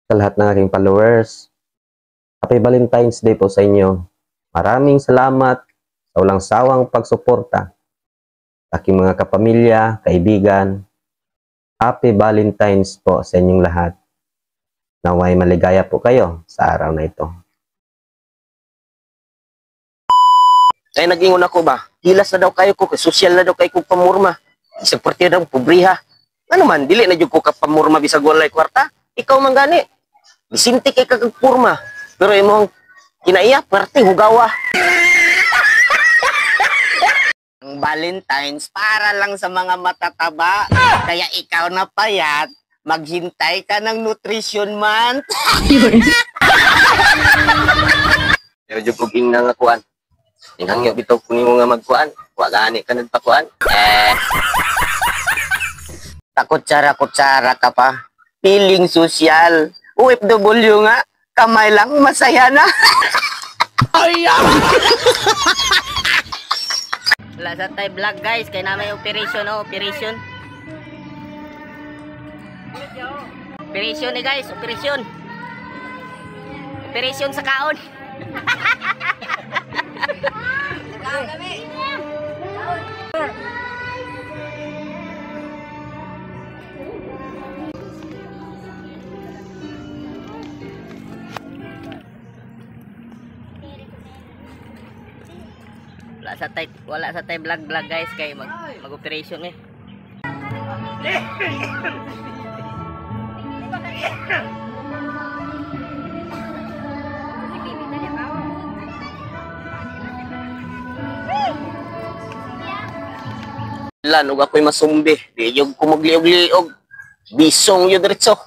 sa lahat ng aking followers. Happy Valentine's Day po sa inyo. Maraming salamat sa walang sawang pagsuporta sa aking mga kapamilya, kaibigan. Happy Valentine's po sa inyong lahat. Naway maligaya po kayo sa araw na ito. Kaya nag-ingon ako ba, hilas na daw kayo ko, sosyal na daw kayo ko pamurma. Seperti daw pobriha. Ano man, dili na dyan ko kapamurma bisag walay kwarta. Ikaw man gani. Bisinti kay kagpurma. Pero imong kinaiya, parte hugawa. Ang Valentine's para lang sa mga matataba. Kaya ikaw na payat, maghintay ka ng nutrition month. Pero dyan puging na nga kuan. Inangyo bitaw kunin mo nga magkuan. Wagani ka nagpakuan. Takutsara-kutsara ka pa. Feeling social. OFW nga. Kamay lang, masaya na. Wala sa tayo vlog guys. Kaya namin operation, oh. Operation. Operation eh guys. Operation. Operation sa kaon. Kaon kami. Wala sa tay vlog guys kay mag-operation eh. Lan ug ako'y masumbi. Di yung kumugli-ugli og bisong yun diretso.